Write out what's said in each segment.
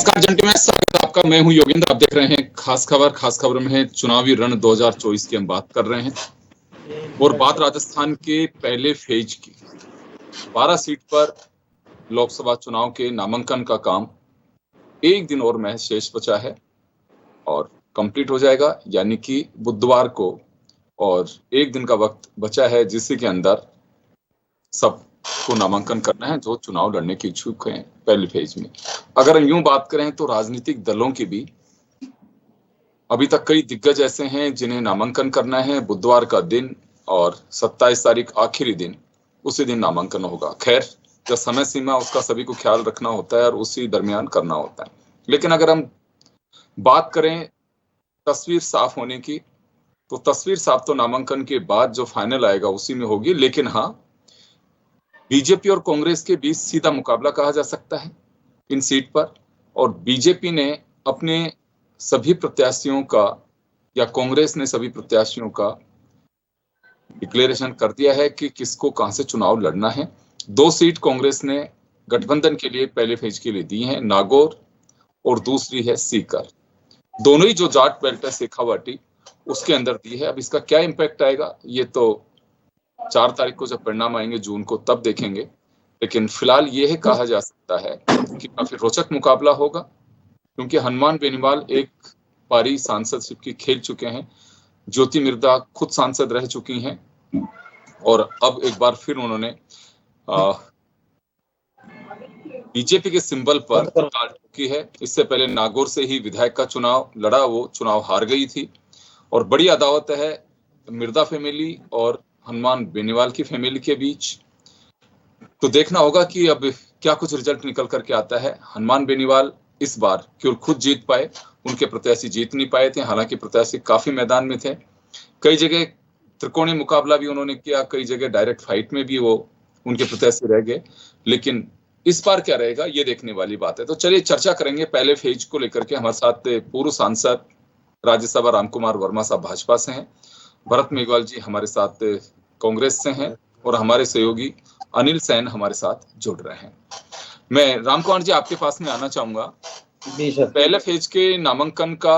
नमस्कार जेंटलमैन, स्वागत है आपका। मैं हूं योगेंद्र। आप देख रहे हैं खास खबर में चुनावी रण 2024 की हम बात कर रहे हैं और बात राजस्थान के पहले फेज की। 12 सीट पर लोकसभा चुनाव के नामांकन का काम एक दिन और महज शेष बचा है और कंप्लीट हो जाएगा, यानी कि बुधवार को। और एक दिन का वक्त बचा है जिसके के अंदर सबको नामांकन करना है जो चुनाव लड़ने के इच्छुक हैं पहले फेज में। अगर हम यूं बात करें तो राजनीतिक दलों की भी अभी तक कई दिग्गज ऐसे हैं जिन्हें नामांकन करना है। बुधवार का दिन और 27 तारीख आखिरी दिन, उसी दिन नामांकन होगा। खैर, जो समय सीमा उसका सभी को ख्याल रखना होता है और उसी दरमियान करना होता है। लेकिन अगर हम बात करें तस्वीर साफ होने की, तो तस्वीर साफ तो नामांकन के बाद जो फाइनल आएगा उसी में होगी। लेकिन हाँ, बीजेपी और कांग्रेस के बीच सीधा मुकाबला कहा जा सकता है इन सीट पर। और बीजेपी ने अपने सभी प्रत्याशियों का या कांग्रेस ने सभी प्रत्याशियों का डिक्लेरेशन कर दिया है कि किसको कहां से चुनाव लड़ना है। 2 सीट कांग्रेस ने गठबंधन के लिए पहले फेज के लिए दी है, नागौर और दूसरी है सीकर। दोनों ही जो जाट बेल्ट है शेखावाटी, उसके अंदर दी है। अब इसका क्या इम्पैक्ट आएगा ये तो 4 तारीख को जब परिणाम आएंगे जून को तब देखेंगे। लेकिन फिलहाल यह कहा जा सकता है कि काफी रोचक मुकाबला होगा, क्योंकि हनुमान बेनीवाल एक पारी सांसदशिप की खेल चुके हैं। ज्योति मिर्धा खुद सांसद रह चुकी हैं और अब एक बार फिर उन्होंने बीजेपी के सिंबल पर ताल ठोकी है। इससे पहले नागौर से ही विधायक का चुनाव लड़ा, वो चुनाव हार गई थी। और बड़ी अदावत है मिर्धा फैमिली और हनुमान बेनीवाल की फैमिली के बीच। तो देखना होगा कि अब क्या कुछ रिजल्ट निकल करके आता है। हनुमान बेनीवाल इस बार केवल खुद जीत पाए, उनके प्रत्याशी जीत नहीं पाए थे। हालांकि प्रत्याशी काफी मैदान में थे। कई जगह त्रिकोणीय मुकाबला भी उन्होंने किया, कई जगह डायरेक्ट फाइट में भी वो उनके प्रत्याशी रह गए। लेकिन इस बार क्या रहेगा ये देखने वाली बात है। तो चलिए चर्चा करेंगे पहले फेज को लेकर के। हमारे साथ पूर्व सांसद राज्यसभा रामकुमार वर्मा साहब भाजपा से हैं, भरत मेघवाल जी हमारे साथ कांग्रेस से हैं और हमारे सहयोगी अनिल सैन हमारे साथ जुड़ रहे हैं। मैं रामकुमार जी आपके पास में आना चाहूंगा। पहले फेज के नामांकन का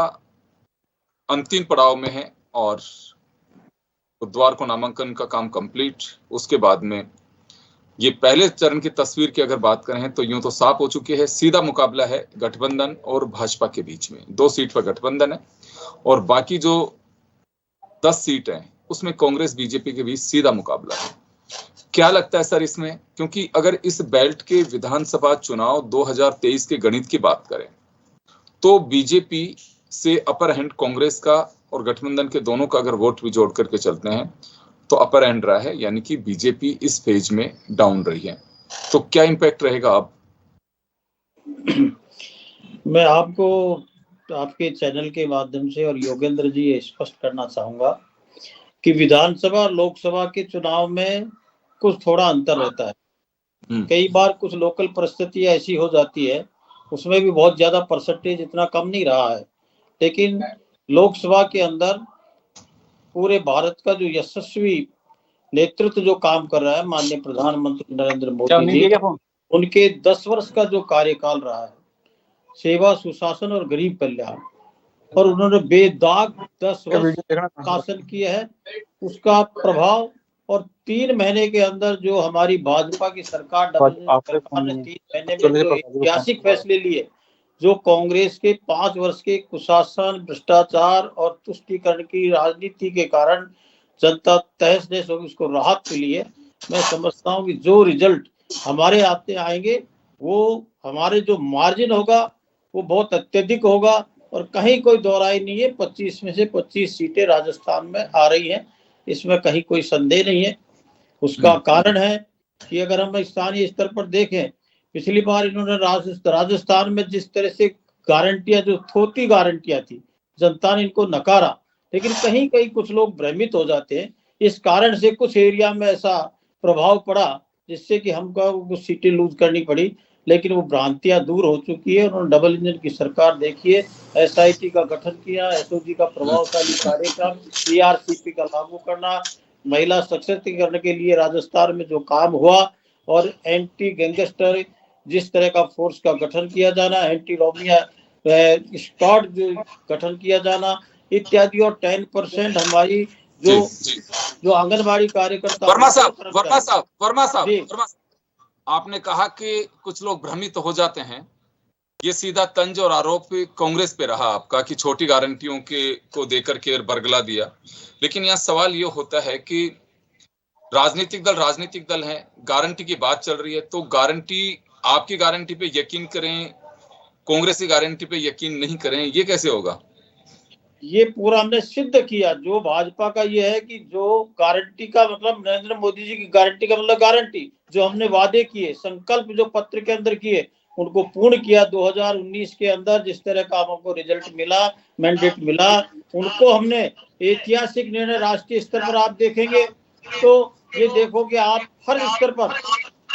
अंतिम पड़ाव में है और बुधवार को नामांकन का काम कंप्लीट। उसके बाद में ये पहले चरण की तस्वीर की अगर बात करें तो यूं तो साफ हो चुकी है। सीधा मुकाबला है गठबंधन और भाजपा के बीच में। 2 सीट पर गठबंधन है और बाकी जो 10 सीट हैं उसमें कांग्रेस बीजेपी के बीच सीधा मुकाबला है। क्या लगता है सर इसमें? क्योंकि अगर इस बेल्ट के विधानसभा चुनाव 2023 के गणित की बात करें तो बीजेपी से अपर हैंड कांग्रेस का और गठबंधन के दोनों का अगर वोट भी जोड़ करके चलते हैं तो अपर हैंड रहा है, यानी कि बीजेपी इस फेज में डाउन रही है। तो क्या इंपैक्ट रहेगा अब? मैं आपको आपके चैनल के माध्यम से और योगेंद्र जी ये स्पष्ट करना चाहूंगा कि विधानसभा और लोकसभा के चुनाव में कुछ थोड़ा अंतर रहता है। कई बार कुछ लोकल परिस्थितियां ऐसी हो जाती है, उसमें भी बहुत ज्यादा परसेंटेज इतना कम नहीं रहा है। लेकिन लोकसभा के अंदर पूरे भारत का जो यशस्वी नेतृत्व जो काम कर रहा है माननीय प्रधानमंत्री नरेंद्र मोदी जी, उनके 10 वर्ष का जो कार्यकाल रहा है, सेवा, सुशासन और गरीब कल्याण, और उन्होंने बेदाग 10 वर्ष शासन किया है, उसका प्रभाव। और 3 महीने के अंदर जो हमारी भाजपा की सरकार ने 3 महीने में जो ऐतिहासिक फैसले लिए, जो कांग्रेस के 5 वर्ष के कुशासन, भ्रष्टाचार और तुष्टीकरण की राजनीति के कारण जनता तहस नहस होगी, उसको राहत मिली है। मैं समझता हूँ कि जो रिजल्ट हमारे आते आएंगे वो हमारे जो मार्जिन होगा वो बहुत अत्यधिक होगा और कहीं कोई दोहराई नहीं है। 25 में से 25 सीटें राजस्थान में आ रही हैं, इसमें कहीं कोई संदेह नहीं है। उसका कारण है कि अगर हम स्थानीय स्तर पर देखें, पिछली बार इन्होंने राजस्थान में जिस तरह से गारंटियां, जो थोती गारंटियां थी, जनता ने इनको नकारा। लेकिन कहीं कहीं कुछ लोग भ्रमित हो जाते हैं, इस कारण से कुछ एरिया में ऐसा प्रभाव पड़ा जिससे कि हमको कुछ सीटें लूज करनी पड़ी। लेकिन वो भ्रांतियां दूर हो चुकी है। उन्होंने डबल इंजन की सरकार देखिए, SIT का गठन किया, SOG का प्रभावशाली कार्यक्रम, CRCP का लागू करना, महिला सशक्तिकरण के लिए राजस्थान में जो काम हुआ, और एंटी गैंगस्टर जिस तरह का फोर्स का गठन किया जाना, एंटी लॉबिया स्क्वाड गठन किया जाना इत्यादि, और 10% हमारी जी जो जी जो आंगनबाड़ी कार्यकर्ता वर्मा उनको साहब वर्मा कर्मचारी। साहब वर्मा साहब जी वर्मा साहब, आपने कहा कि कुछ लोग भ्रमित हो जाते हैं। ये सीधा तंज और आरोप कांग्रेस पे रहा आपका कि छोटी गारंटियों के को देकर के बरगला दिया। लेकिन यहाँ सवाल ये होता है कि राजनीतिक दल है, गारंटी की बात चल रही है, तो गारंटी, आपकी गारंटी पे यकीन करें, कांग्रेस की गारंटी पे यकीन नहीं करें, ये कैसे होगा? ये पूरा हमने सिद्ध किया। जो भाजपा का ये है कि जो गारंटी का मतलब, नरेंद्र मोदी जी की गारंटी का मतलब गारंटी, जो हमने वादे किए, संकल्प जो पत्र के अंदर किए, उनको पूर्ण किया। 2019 के अंदर जिस तरह का हमको रिजल्ट मिला, मैंडेट मिला, उनको हमने ऐतिहासिक निर्णय राष्ट्रीय स्तर पर आप देखेंगे तो ये देखोगे आप हर स्तर पर।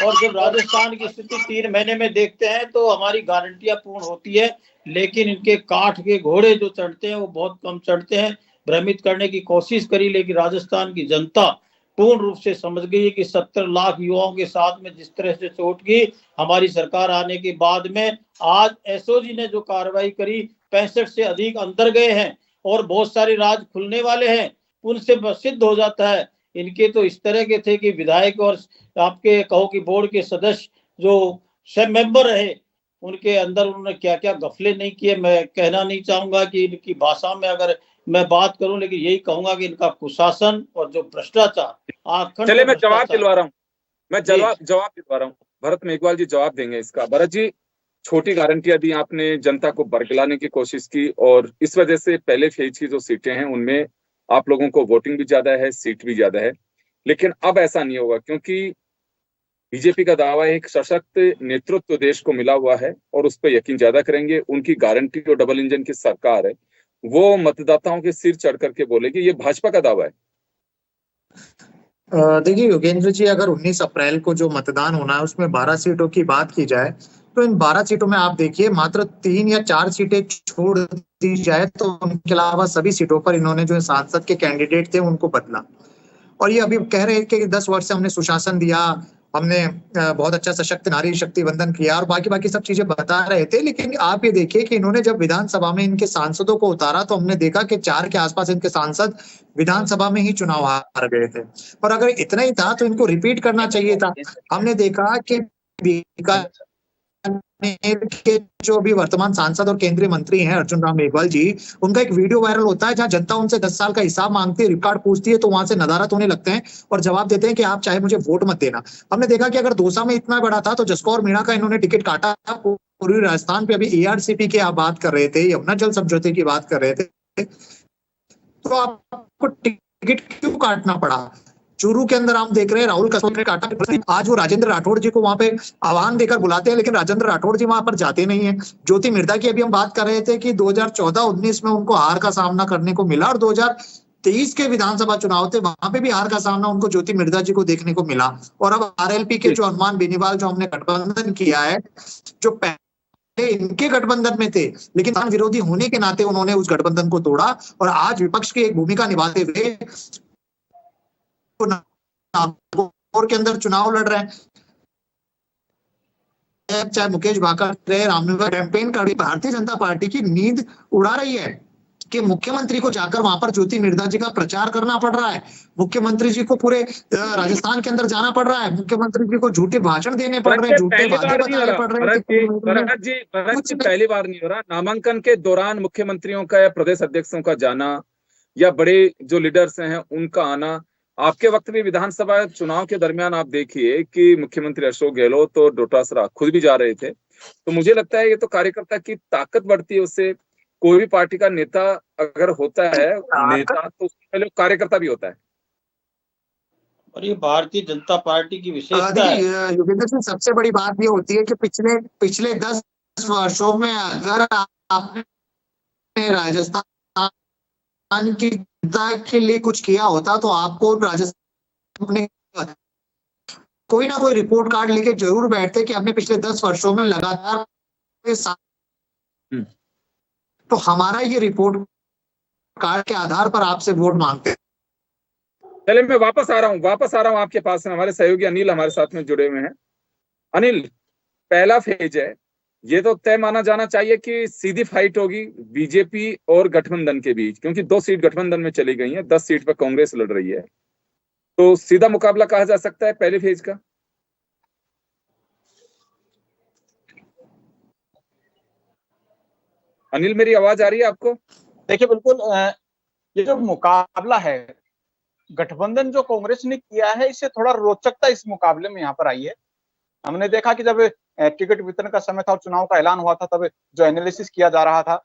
और जब राजस्थान की स्थिति 3 महीने में देखते हैं तो हमारी गारंटियां पूर्ण होती है, लेकिन इनके काठ के घोड़े जो चढ़ते हैं वो बहुत कम चढ़ते हैं। भ्रमित करने की कोशिश करी, लेकिन राजस्थान की जनता पूर्ण रूप से समझ गई है कि 70 लाख युवाओं के साथ में जिस तरह से चोट की हमारी सरकार आने के बाद में, आज एसओजी ने जो कार्रवाई करी, 65 से अधिक अंदर गए हैं और बहुत सारे राज खुलने वाले हैं, उनसे सिद्ध हो जाता है। इनके तो इस तरह के थे कि विधायक और आपके कहो कि बोर्ड के सदस्य जो सब मेंबर रहे, उनके अंदर उन्होंने क्या क्या गफले नहीं किए। मैं कहना नहीं चाहूंगा कि इनकी भाषा में अगर मैं बात करूं, लेकिन यही कहूंगा कि इनका कुशासन और जो भ्रष्टाचार, आखंड चले मैं जवाब भ्रष्टाचार। दिलवा रहा हूँ, मैं जी जवाब दिलवा रहा हूँ। भरत मेघवाल जी जवाब देंगे इसका। भरत जी, छोटी गारंटियां दी आपने, जनता को बरगलाने की कोशिश की, और इस वजह से पहले फेज की जो सीटें हैं उनमें आप लोगों को वोटिंग भी ज्यादा है, सीट भी ज्यादा है। लेकिन अब ऐसा नहीं होगा, क्योंकि बीजेपी का दावा है एक सशक्त नेतृत्व देश को मिला हुआ है और उस पर यकीन ज्यादा करेंगे। उनकी गारंटी जो डबल इंजन की सरकार है वो मतदाताओं के सिर चढ़ करके बोलेगी, ये भाजपा का दावा है। देखिए योगेंद्र जी, अगर 19 अप्रैल को जो मतदान होना है उसमें 12 सीटों की बात की जाए तो इन 12 सीटों में आप देखिए मात्र 3 या 4 सीटें छोड़ दी जाए तो उनके अलावा सभी सीटों पर इन्होंने जो सांसद के कैंडिडेट थे उनको बदला। और ये अभी कह रहे हैं कि 10 वर्ष से हमने सुशासन दिया, हमने बहुत अच्छा सशक्त नारी शक्ति वंदन किया और बाकी बाकी सब चीजें बता रहे थे। लेकिन आप ये देखिए कि इन्होंने जब विधानसभा में इनके सांसदों को उतारा तो हमने देखा कि 4 के आसपास इनके सांसद विधानसभा में ही चुनाव हार गए थे। और अगर इतना ही था तो इनको रिपीट करना चाहिए था। हमने देखा कि के जो अभी वर्तमान सांसद और केंद्रीय मंत्री हैं अर्जुन राम मेघवाल जी, उनका एक वीडियो वायरल होता है जहां जनता उनसे 10 साल का हिसाब मांगती है, रिकॉर्ड पूछती है, तो वहां से नदारत होने लगते हैं और जवाब देते हैं कि आप चाहे मुझे वोट मत देना। हमने देखा कि अगर दौसा में इतना बड़ा था तो जसकौर मीणा का इन्होंने टिकट काटा। पूर्वी राजस्थान पे अभी एआरसीपी की आप बात कर रहे थे, यमुना जल समझौते की बात कर रहे थे, तो आपको टिकट क्यों काटना पड़ा? चूरू के अंदर हम देख रहे हैं राहुल कसोट ने काटा। आज वो राजेंद्र राठौड़ जी को वहां पे आह्वान देकर बुलाते हैं, लेकिन राजेंद्र राठौड़ जी वहां पर जाते नहीं है। ज्योति मिर्धा की अभी हम बात कर रहे थे कि 2014-19 में उनको हार का सामना करने को मिला और 2023 के विधानसभा चुनाव थे वहां पे भी हार का सामना उनको ज्योति मिर्धा जी को देखने को मिला। और अब आरएलपी के जो हनुमान बेनीवाल जो हमने गठबंधन किया है, जो इनके गठबंधन में थे लेकिन विरोधी होने के नाते उन्होंने उस गठबंधन को तोड़ा और आज विपक्ष की एक भूमिका निभाते हुए नागौर के अंदर चुनाव लड़ रहे हैं। चाहे मुकेश भाकर रहे, रामनगर कैंपेन कर रही भारतीय जनता पार्टी की नींद उड़ा रही है कि मुख्यमंत्री को जाकर वहां पर ज्योति मिर्धा जी का प्रचार करना पड़ रहा है, मुख्यमंत्री जी को पूरे राजस्थान के अंदर जाना पड़ रहा है, मुख्यमंत्री जी को झूठे भाषण देने पड़ रहे हैं, झूठे वादे बताने पड़ रहे हैं। भरत जी पहली बार नहीं हो रहा, नामांकन के दौरान मुख्यमंत्रियों का या प्रदेश अध्यक्षों का जाना या बड़े जो लीडर्स हैं उनका आना। आपके वक्त भी विधानसभा चुनाव के दरमियान आप देखिए कि मुख्यमंत्री अशोक गहलोत और डोटासरा खुद भी जा रहे थे। तो मुझे लगता है ये तो कार्यकर्ता की ताकत बढ़ती है उससे। कोई भी पार्टी का नेता अगर होता है नेता तो उससे पहले कार्यकर्ता भी होता है। और ये भारतीय जनता पार्टी की विशेषता है। योगेंद्र सिंह, सबसे बड़ी बात ये होती है कि पिछले 10 वर्षों में अगर आपने राजस्थान की जनता के लिए कुछ किया होता तो आपको राजस्थान में कोई ना कोई रिपोर्ट कार्ड लेके जरूर बैठते कि आपने पिछले 10 वर्षों में लगातार तो हमारा ये रिपोर्ट कार्ड के आधार पर आपसे वोट मांगते हैं। चलिए मैं वापस आ रहा हूँ आपके पास। हमारे सहयोगी अनिल हमारे साथ में जुड़े हुए हैं। अनिल, पहला फेज है, ये तो तय माना जाना चाहिए कि सीधी फाइट होगी बीजेपी और गठबंधन के बीच, क्योंकि 2 सीट गठबंधन में चली गई हैं, 10 सीट पर कांग्रेस लड़ रही है, तो सीधा मुकाबला कहा जा सकता है पहले फेज का। अनिल, मेरी आवाज आ रही है आपको? देखिए बिल्कुल, ये जो मुकाबला है गठबंधन जो कांग्रेस ने किया है, इससे थोड़ा रोचकता इस मुकाबले में यहाँ पर आई है। हमने देखा कि जब टिकट वितरण का समय था और चुनाव का ऐलान हुआ था, तब जो एनालिसिस किया जा रहा था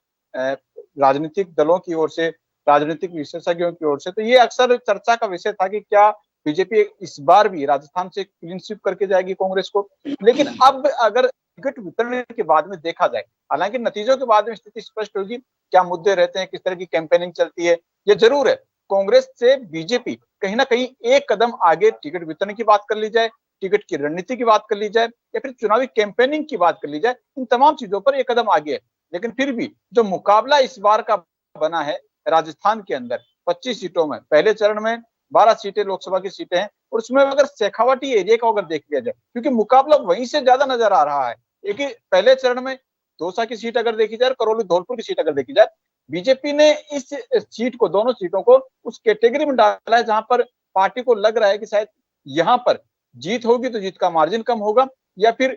राजनीतिक दलों की ओर से, राजनीतिक विशेषज्ञों की ओर से, तो ये अक्सर चर्चा का विषय था कि क्या बीजेपी इस बार भी राजस्थान से क्लीन स्वीप करके जाएगी कांग्रेस को। लेकिन अब अगर टिकट वितरण के बाद में देखा जाए, हालांकि नतीजों के बाद में स्थिति स्पष्ट होगी, क्या मुद्दे रहते हैं, किस तरह की कैंपेनिंग चलती है। ये जरूर है, कांग्रेस से बीजेपी कहीं ना कहीं एक कदम आगे टिकट वितरण की बात कर ली जाए, टिकट की रणनीति की बात कर ली जाए, या फिर चुनावी कैंपेनिंग की बात कर ली जाए, इन तमाम चीजों पर एक कदम आगे है। लेकिन फिर भी जो मुकाबला इस बार का बना है राजस्थान के अंदर 25 सीटों में, पहले चरण में 12 सीटें लोकसभा की सीटें हैं, और उसमें अगर शेखावाटी एरिया का अगर देख लिया जाए, क्योंकि मुकाबला वहीं से ज्यादा नजर आ रहा है। एक पहले चरण में दौसा की सीट अगर देखी जाए, करौली धौलपुर की सीट अगर देखी जाए, बीजेपी ने इस सीट को, दोनों सीटों को उस कैटेगरी में डाला है जहां पर पार्टी को लग रहा है कि शायद यहां पर जीत होगी तो जीत का मार्जिन कम होगा, या फिर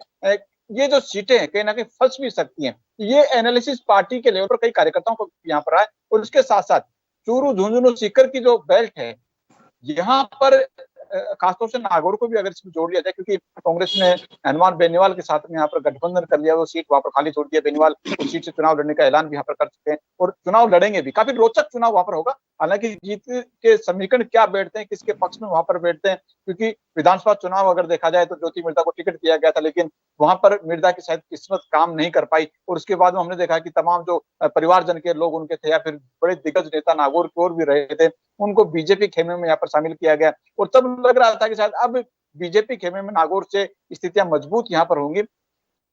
ये जो सीटें हैं कहीं ना कहीं फंस भी सकती हैं। ये एनालिसिस पार्टी के लेवल पर कई कार्यकर्ताओं को यहाँ पर आए, और उसके साथ साथ चूरू, झुंझुनू, सीकर की जो बेल्ट है, यहाँ पर खासतौर से नागौर को भी अगर इसमें जोड़ लिया जाए, क्योंकि कांग्रेस ने हनुमान बेनीवाल के साथ में यहाँ पर गठबंधन कर लिया, वो सीट वहां पर खाली छोड़ दिया। बेनीवाल उस सीट से चुनाव लड़ने का ऐलान भी यहाँ पर कर चुके हैं, और चुनाव लड़ेंगे भी। काफी रोचक चुनाव वहां पर होगा। हालांकि जीत के समीकरण क्या बैठते हैं, किसके पक्ष में वहां पर बैठते हैं, क्योंकि विधानसभा चुनाव अगर देखा जाए तो ज्योति मिर्धा को टिकट दिया गया था, लेकिन वहां पर मिर्धा की शायद किस्मत काम नहीं कर पाई, और उसके बाद में हमने देखा कि तमाम जो परिवारजन के लोग उनके थे, या फिर बड़े दिग्गज नेता नागौर की ओर भी रहे थे, उनको बीजेपी खेमे में यहाँ पर शामिल किया गया, और तब लग रहा था कि शायद अब बीजेपी खेमे में नागौर से स्थितियां मजबूत यहाँ पर होंगी।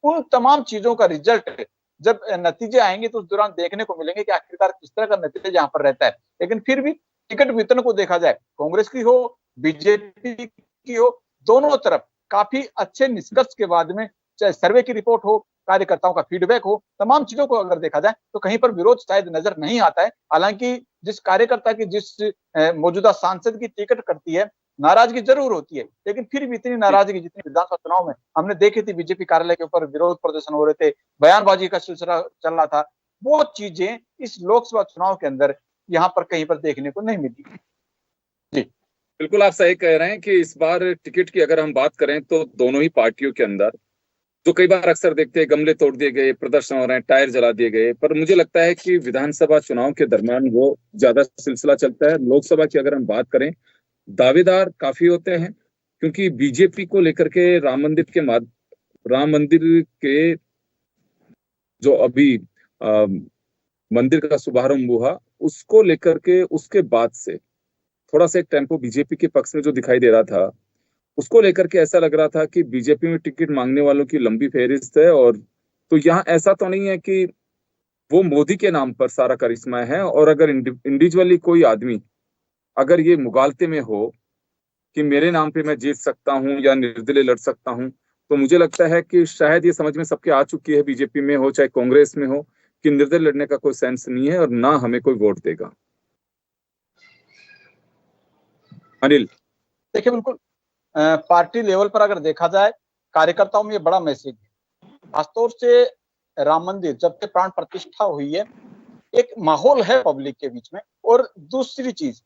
उन तमाम चीजों का रिजल्ट जब नतीजे आएंगे तो उस दौरान देखने को मिलेंगे कि आखिरकार किस तरह का नतीजा यहाँ पर रहता है। लेकिन फिर भी टिकट वितरण को देखा जाए, कांग्रेस की हो, बीजेपी की हो, दोनों तरफ काफी अच्छे निष्कर्ष के बाद में, चाहे सर्वे की रिपोर्ट हो, कार्यकर्ताओं का फीडबैक हो, तमाम चीजों को अगर देखा जाए तो कहीं पर विरोध शायद नजर नहीं आता है। हालांकि जिस कार्यकर्ता की, जिस मौजूदा सांसद की टिकट करती है, नाराजगी जरूर होती है, लेकिन फिर भी इतनी नाराजगी जितनी विधानसभा चुनाव में हमने देखी थी, बीजेपी कार्यालय के ऊपर विरोध प्रदर्शन हो रहे थे, बयानबाजी का सिलसिला चल रहा था, वो चीजें इस लोकसभा चुनाव के अंदर यहाँ पर कहीं पर देखने को नहीं मिली। जी बिल्कुल, आप सही कह रहे हैं कि इस बार टिकट की अगर हम बात करें तो दोनों ही पार्टियों के अंदर, जो कई बार अक्सर देखते हैं गमले तोड़ दिए गए, प्रदर्शन हो रहे हैं, टायर जला दिए गए, पर मुझे लगता है कि विधानसभा चुनाव के दरमियान वो ज्यादा सिलसिला चलता है। लोकसभा की अगर हम बात करें, दावेदार काफी होते हैं, क्योंकि बीजेपी को लेकर के राम मंदिर के जो अभी मंदिर का शुभारंभ हुआ, उसको लेकर के उसके बाद से थोड़ा सा एक टेम्पो बीजेपी के पक्ष में जो दिखाई दे रहा था, उसको लेकर के ऐसा लग रहा था कि बीजेपी में टिकट मांगने वालों की लंबी फहरिस्त है। और तो यहाँ ऐसा तो नहीं है कि वो मोदी के नाम पर सारा करिश्मा है, और अगर इंडिविजुअली कोई आदमी अगर ये मुगालते में हो कि मेरे नाम पे मैं जीत सकता हूं या निर्दलीय लड़ सकता हूं, तो मुझे लगता है कि शायद ये समझ में सबके आ चुकी है, बीजेपी में हो चाहे कांग्रेस में हो, कि निर्दलीय लड़ने का कोई सेंस नहीं है और ना हमें कोई वोट देगा। अनिल, देखिए बिल्कुल, पार्टी लेवल पर अगर देखा जाए, कार्यकर्ताओं में ये बड़ा मैसेज है। खासतौर से राम मंदिर जब से प्राण प्रतिष्ठा हुई है, एक माहौल है पब्लिक के बीच में, और दूसरी चीज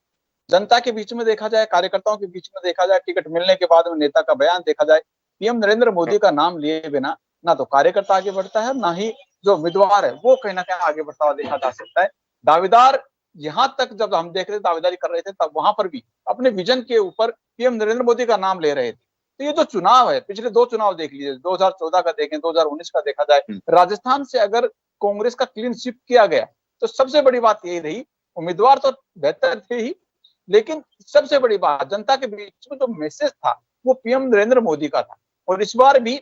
जनता के बीच में देखा जाए, कार्यकर्ताओं के बीच में देखा जाए, टिकट मिलने के बाद में नेता का बयान देखा जाए, पीएम नरेंद्र मोदी का नाम लिए बिना ना तो कार्यकर्ता आगे बढ़ता है, ना ही जो उम्मीदवार है वो कहीं ना कहीं आगे बढ़ता हुआ देखा जा सकता है। दावेदार यहां तक जब हम देख रहे दावेदारी कर रहे थे, तब वहां पर भी अपने विजन के ऊपर पीएम नरेंद्र मोदी का नाम ले रहे थे। तो ये जो चुनाव है, पिछले 2 चुनाव देख लीजिए, 2014 का देखें, 2019 का देखा जाए, राजस्थान से अगर कांग्रेस का क्लीन स्वीप किया गया तो सबसे बड़ी बात यही रही, उम्मीदवार तो बेहतर थे ही, लेकिन सबसे बड़ी बात जनता के बीच में जो मैसेज था वो पीएम नरेंद्र मोदी का था। और इस बार भी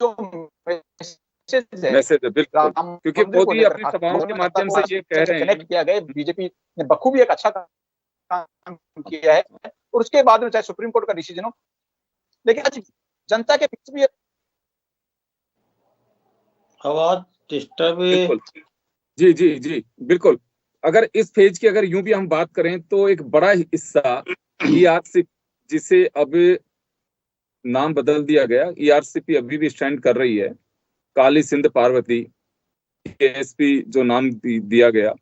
जो मैसेज है, बिल्कुल, क्योंकि मोदी अपनी सभाओं के माध्यम से ये कह रहे हैं, कनेक्ट किया गया, बीजेपी ने बखूबी एक अच्छा काम किया है, और उसके बाद में चाहे सुप्रीम कोर्ट का डिसीजन हो, लेकिन जनता के बीच में आवाज डिस्टर्ब है। बिल्कुल, जी जी जी बिल्कुल। अगर इस फेज की अगर यूं भी हम बात करें तो एक बड़ा हिस्सा ईआरसीपी, जिसे अब नाम बदल दिया गया, ईआरसीपी अभी भी स्टैंड कर रही है, काली सिंध पार्वती केएसपी जो नाम दिया गया,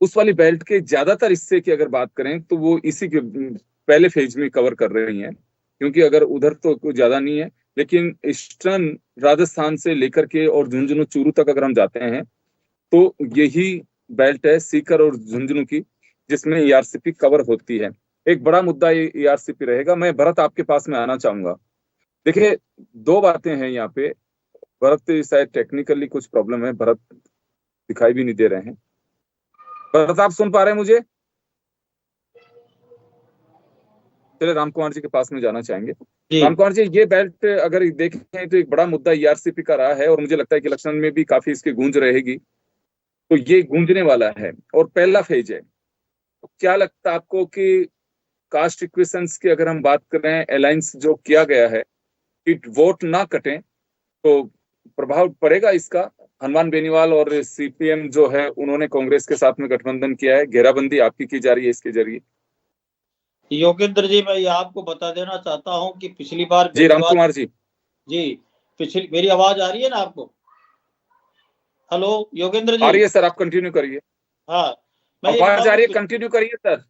उस वाली बेल्ट के ज्यादातर हिस्से की अगर बात करें तो वो इसी के पहले फेज में कवर कर रही हैं, क्योंकि अगर उधर तो कोई ज्यादा नहीं है, लेकिन ईस्टर्न राजस्थान से लेकर के और झुंझुनू चूरू तक अगर हम जाते हैं तो यही बेल्ट है सीकर और झुंझुनू की, जिसमें ईआरसीपी कवर होती है। एक बड़ा मुद्दा ये ईआरसीपी रहेगा। मैं भरत आपके पास में आना चाहूंगा। देखिए, दो बातें हैं यहाँ पे। भरत शायद टेक्निकली कुछ प्रॉब्लम है, भरत दिखाई भी नहीं दे रहे हैं। भरत आप सुन पा रहे हैं मुझे? चलिए राम कुमार जी के पास में जाना चाहेंगे। राम कुमार जी, ये बेल्ट अगर देखें तो एक बड़ा मुद्दा ईआरसीपी का रहा है, और मुझे लगता है कि इलेक्शन में भी काफी इसकी गूंज रहेगी, तो ये गूंजने वाला है और पहला फेज है। तो क्या लगता है आपको कि कास्ट इक्वेशंस की अगर हम बात कर रहे हैं, अलायंस जो किया गया है कि वोट ना कटें, तो प्रभाव पड़ेगा इसका? हनुमान बेनीवाल और सीपीएम जो है उन्होंने कांग्रेस के साथ में गठबंधन किया है, घेराबंदी आपकी की जा रही है इसके जरिए। योगेंद्र जी, मैं आपको बता देना चाहता हूं कि पिछली बार जी राम कुमार जी पिछली मेरी आवाज आ रही है ना आपको? हेलो योगेंद्र जी। आ रही है सर, आप कंटिन्यू करिए। हाँ, आवाज आ रही है, कंटिन्यू करिए सर।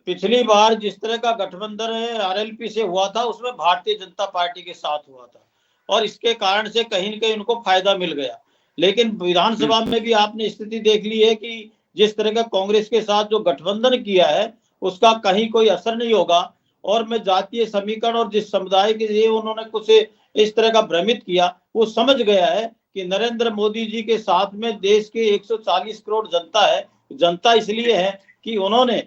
पिछली बार जिस तरह का गठबंधन है आरएलपी से हुआ था, उसमें भारतीय जनता पार्टी के साथ हुआ था, और इसके कारण से कहीं न कहीं उनको फायदा मिल गया। लेकिन विधानसभा में भी आपने स्थिति देख ली है कि जिस तरह का कांग्रेस के साथ जो गठबंधन किया है उसका कहीं कोई असर नहीं होगा। और मैं जातीय समीकरण और जिस समुदाय के लिए उन्होंने कुछ इस तरह का भ्रमित किया, वो समझ गया है कि नरेंद्र मोदी जी के साथ में देश के 140 करोड़ जनता है। जनता इसलिए है कि उन्होंने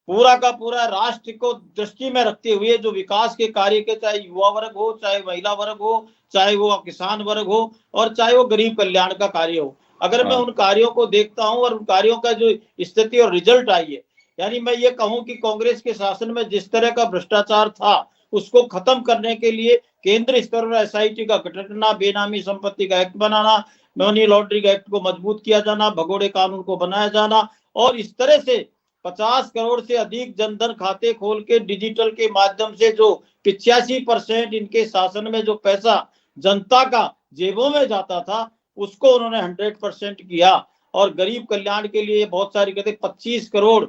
पूरा का पूरा राष्ट्र को दृष्टि में रखते हुए जो विकास के कार्य के, चाहे युवा वर्ग हो, चाहे महिला वर्ग हो, चाहे वो किसान वर्ग हो, और चाहे वो गरीब कल्याण का कार्य हो, अगर मैं उन कार्यों को देखता हूं और उन कार्यों का जो स्थिति और रिजल्ट आई है, यानी मैं ये कहूं कि कांग्रेस के शासन में जिस तरह का भ्रष्टाचार था उसको खत्म करने के लिए केंद्र स्तर पर एसआईटी का गठन करना, बेनामी संपत्ति का एक्ट बनाना, मनी लॉन्ड्रिंग एक्ट को मजबूत किया जाना, भगोड़े कानून को बनाया जाना, और इस तरह से 50 करोड़ से अधिक जनधन खाते खोल के डिजिटल के माध्यम से जो 85% इनके शासन में जो पैसा जनता का जेबों में जाता था उसको उन्होंने 100% किया। और गरीब कल्याण के लिए बहुत सारी कहते 25 करोड़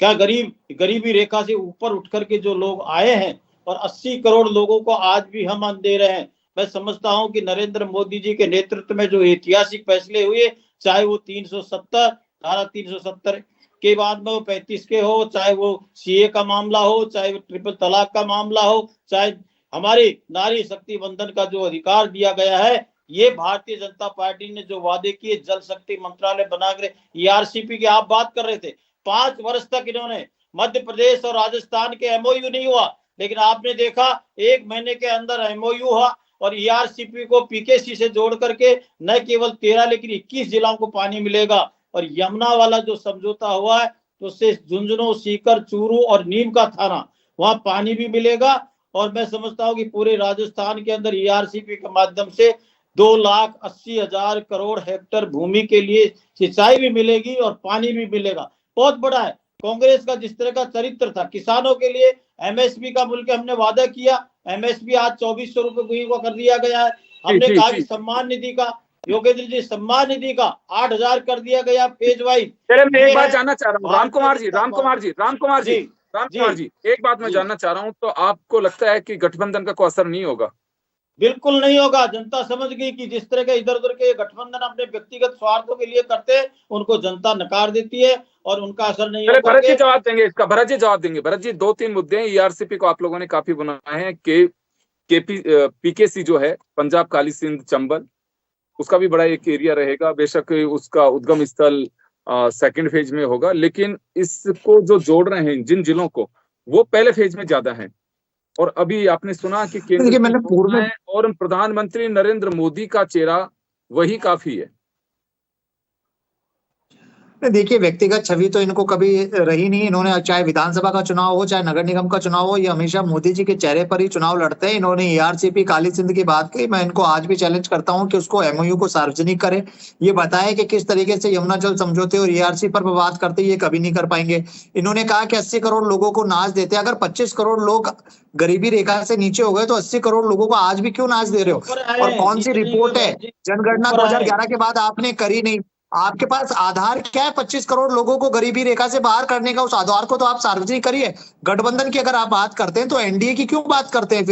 क्या गरीबी रेखा से ऊपर उठ करके जो लोग आए हैं, और 80 करोड़ लोगों को आज भी हम अन्न दे रहे हैं। मैं समझता हूं कि नरेंद्र मोदी जी के नेतृत्व में जो ऐतिहासिक फैसले हुए, चाहे वो 370 धारा 370 के बाद में वो 35 के हो, चाहे वो सीए का मामला हो, चाहे वो ट्रिपल तलाक का मामला हो, चाहे हमारे नारी शक्ति बंधन का जो अधिकार दिया गया है, ये भारतीय जनता पार्टी ने जो वादे किए, जल शक्ति मंत्रालय बनाकर, ईआरसीपी की आप बात कर रहे थे, 5 वर्ष तक इन्होंने मध्य प्रदेश और राजस्थान के एमओयू नहीं हुआ, लेकिन आपने देखा 1 महीने के अंदर एमओयू हुआ, और ईआरसीपी को पीकेसी से जोड़ करके न केवल 13 लेकिन 21 जिलों को पानी मिलेगा। और यमुना वाला जो समझौता हुआ है तो उससे झुंझुनू, सीकर, चूरू और नीम का थाना वहां पानी भी मिलेगा। और मैं समझता हूं कि पूरे राजस्थान के अंदर ईआरसीपी के माध्यम से 2,80,000 करोड़ हेक्टेयर भूमि के लिए सिंचाई भी मिलेगी और पानी भी मिलेगा। बहुत बड़ा है। कांग्रेस का जिस तरह का चरित्र था, किसानों के लिए एमएसपी का बोल के हमने वादा किया, एमएसपी आज 2400 रुपए को कर दिया गया है। हमने कहा कि सम्मान निधि का, योगेंद्र जी, सम्मान निधि का 8,000 कर दिया गया फेज वाइज। मैं एक बात जानना चाह रहा हूँ राम कुमार जी, एक बात मैं जानना चाह रहा हूँ, तो आपको लगता है कि गठबंधन का कोई असर नहीं होगा? बिल्कुल नहीं होगा। जनता समझ गई कि जिस तरह के इधर उधर के गठबंधन अपने व्यक्तिगत स्वार्थों के लिए करते हैं, उनको जनता नकार देती है और उनका असर नहीं होगा। भरत जी जवाब देंगे इसका, भरत जी जवाब देंगे। भरत जी, 2-3 मुद्दे हैं ईआरसीपी को आप लोगों ने काफी बनाए हैं। पीकेसी जो है पंजाब काली सिंध चंबल, उसका भी बड़ा एक एरिया रहेगा, बेशक उसका उद्गम स्थल सेकंड फेज में होगा, लेकिन इसको जो जोड़ रहे हैं जिन जिलों को, वो पहले फेज में ज्यादा है। और अभी आपने सुना कि केंद्र मैंने पूर्व में और प्रधानमंत्री नरेंद्र मोदी का चेहरा वही काफी है। देखिए, व्यक्तिगत छवि तो इनको कभी रही नहीं। इन्होंने चाहे विधानसभा का चुनाव हो, चाहे नगर निगम का चुनाव हो, ये हमेशा मोदी जी के चेहरे पर ही चुनाव लड़ते हैं। इन्होंने ईआरसीपी काली सिंध की बात की, मैं इनको आज भी चैलेंज करता हूं कि उसको एमओयू को सार्वजनिक करे, ये बताए कि किस तरीके से यमुना जल समझौते और ईआरसी पर बात करते, ये कभी नहीं कर पाएंगे। इन्होंने कहा कि 80 करोड़ लोगों को नाच देते, अगर 25 करोड़ लोग गरीबी रेखा से नीचे हो गए तो 80 करोड़ लोगों को आज भी क्यों नाच दे रहे हो? और कौन सी रिपोर्ट है जनगणना 2011 के बाद आपने करी नहीं? आपके पास आधार क्या है 25 करोड़ लोगों को गरीबी रेखा से बाहर करने का? उस आधार को तो आप सार्वजनिक करिए। गठबंधन की अगर आप बात करते हैं तो एनडीए की क्यों बात करते हैं?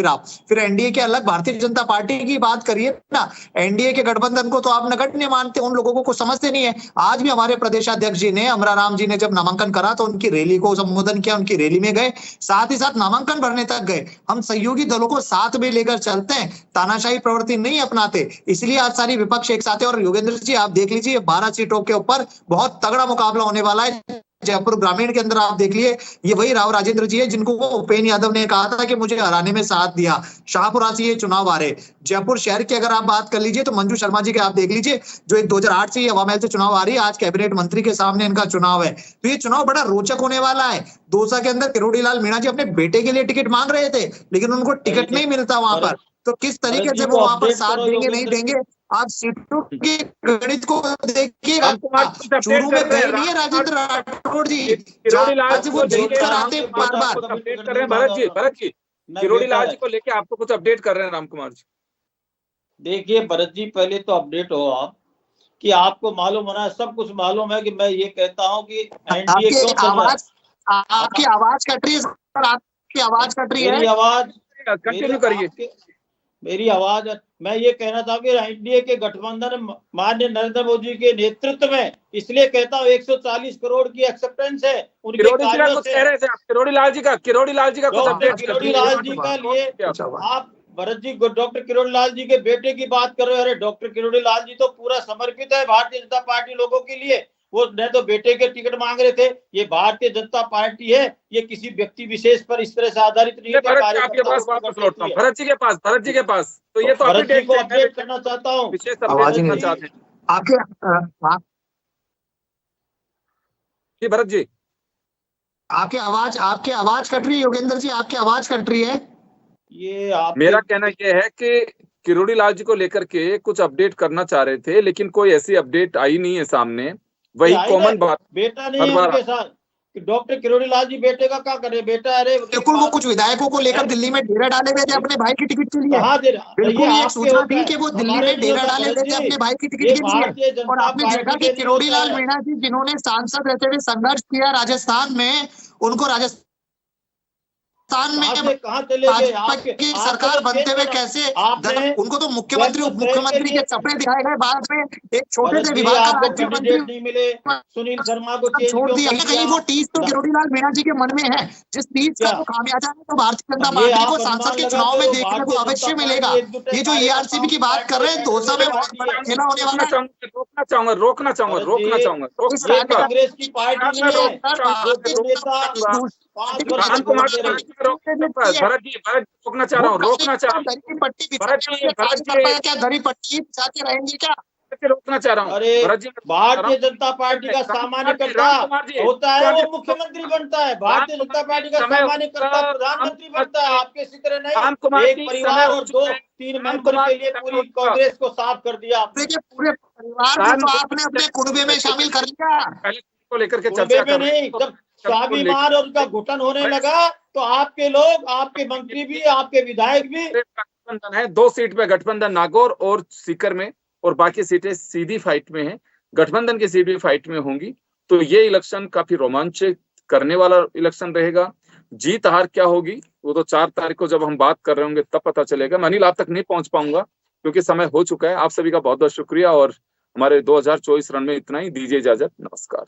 फिर एनडीए के अलग भारतीय जनता पार्टी की बात करिए ना। एनडीए के गठबंधन को तो आप नगण्य मानते, उन लोगों को कुछ समझते नहीं है। आज भी हमारे प्रदेशाध्यक्ष जी ने, अमराराम जी ने जब नामांकन करा तो उनकी रैली को संबोधन किया, उनकी रैली में गए, साथ ही साथ नामांकन भरने तक गए। हम सहयोगी दलों को साथ में लेकर चलते हैं, तानाशाही प्रवृत्ति नहीं अपनाते। इसलिए आज सारी विपक्ष एक साथ है। और योगेंद्र जी आप देख लीजिए, 12 सीटों के ऊपर बहुत तगड़ा मुकाबला होने वाला है। जयपुर ग्रामीण के अंदर आप देख लिए, ये वही राव राजेंद्र जी है जिनको उपेंद्र यादव ने कहा था कि मुझे हराने में साथ दिया। शाहपुरा से ये चुनाव आ रहे। जयपुर शहर की अगर आप बात कर लीजिए तो मंजू शर्मा जी के आप देख लीजिए, जो 2008 से हवा महल से चुनाव आ रही है, आज कैबिनेट मंत्री के सामने इनका चुनाव है। तो ये चुनाव बड़ा रोचक होने वाला है। दौसा के अंदर किरोड़ी लाल मीणा जी अपने बेटे के लिए टिकट मांग रहे थे, लेकिन उनको टिकट नहीं मिलता वहां पर। तो किस तरीके से वो वहां पर साथ देंगे नहीं देंगे? आप सीटों के गणित को देखिएगा, चूरू में गए नहीं है राजेंद्र राठौड़ जी, आज वो जीत कर आते बार बार। अपडेट कर रहे हैं भरत जी किरोड़ी लाल जी को लेके आपको कुछ अपडेट कर रहे हैं राम कुमार जी। देखिए भरत जी, पहले तो अपडेट हो आप कि आपको मालूम होना, सब कुछ मालूम है कि मैं ये कहता हूं कि एनडीए क्यों चल रहा है। आपकी आवाज कट रही है सर, आपकी आवाज कट रही है। मेरी आवाज कंटिन्यू करिए। मेरी आवाज, मैं ये कहना था कि एनडीए के गठबंधन माननीय नरेंद्र मोदी के नेतृत्व में, इसलिए कहता हूँ 140 करोड़ की एक्सेप्टेंस है उनके कार्यों से। कह रहे थे आप किरोड़ी लाल जी का कुछ अपडेट। किरोड़ी लाल जी का लिए आप भरत जी डॉक्टर किरोड़ी लाल जी के बेटे की बात कर रहे हो। अरे डॉक्टर किरोड़ी लाल जी तो पूरा समर्पित है भारतीय जनता पार्टी लोगों के लिए। वो न तो बेटे के टिकट मांग रहे थे। ये भारतीय जनता पार्टी है, ये किसी व्यक्ति विशेष पर इस तरह से आधारित नहीं है। आपके पास वापस लौटता हूं, भरत जी के पास तो ये तो अपडेट करना चाहता हूँ। विशेष अपडेट करना चाहते हैं आपके भरत जी। आपकी आवाज कट रही है योगेंद्र जी, आपकी आवाज कट रही है। ये आप, मेरा कहना यह है कि किरोड़ी लाल जी को लेकर के कुछ अपडेट करना चाह रहे थे, लेकिन कोई ऐसी अपडेट आई नहीं है सामने। वही कॉमन बात, बेटा नहीं है उनके साथ। डॉक्टर किरोड़ी लाल जी बेटे का क्या करे? बेटा अरे बिल्कुल, वो कुछ विधायकों को लेकर दिल्ली में डेरा डाले गए थे अपने भाई की टिकट के लिए। बिल्कुल ये सूचना थी कि वो दिल्ली में डेरा डाले गए थे अपने भाई की टिकट के लिए। और आपने देखा कि किरोड़ी लाल मीणा जी जिन्होंने सांसद रहते हुए संघर्ष किया राजस्थान में, उनको राजस्थान में कहाँ चले गए? भाजपा की सरकार बनते हुए कैसे उनको तो मुख्यमंत्री उप मुख्यमंत्री के सपने दिखाए गए। बाद में एक छोटे से विभाग का राज्य मंत्री नहीं मिले, सुनील शर्मा को छोड़ दिया। कहीं वो टीस तो किरोड़ी लाल मीणा जी के मन में है, जिस टीस का वो खामियाजा है तो भारतीय जनता पार्टी को सांसद के चुनाव में देखने को अवश्य मिलेगा। ये जो ईआरसीबी की बात कर रहे हैं, दौसा में खेला होने वाला है। रोकना चाहूंगा कांग्रेस की पार्टी भरत जी रोकना चाह रहा हूँ। रोकना चाह रहा हूँ। अरे भारतीय जनता पार्टी का सामान्य कर्ता होता है वो मुख्यमंत्री बनता है। भारतीय जनता पार्टी का सामान्य कर्ता प्रधानमंत्री बनता है। आपके सिक्रे नहीं, एक परिवार और 2-3 मेंबर के लिए पूरी कांग्रेस को साफ कर दिया आपने। पूरे परिवार को आपने अपने कुनबे में शामिल कर लिया। को लेकर के चर्चा कर नहीं, जब स्वाभिमान और उनका घुटन होने लगा तो आपके लोग, आपके मंत्री भी, आपके विधायक भी। गठबंधन है, 2 सीट पे गठबंधन नागौर और सीकर में, और बाकी सीटें सीधी फाइट में हैं। गठबंधन की सीधी फाइट में होंगी। तो ये इलेक्शन काफी रोमांचक करने वाला इलेक्शन रहेगा। जीत हार क्या होगी वो तो 4 तारीख को जब हम बात कर रहे होंगे तब पता चलेगा। मैं अनिल आप तक नहीं पहुंच पाऊंगा क्योंकि समय हो चुका है। आप सभी का बहुत बहुत शुक्रिया और हमारे 2024 रन में इतना ही। दीजिए इजाजत, नमस्कार।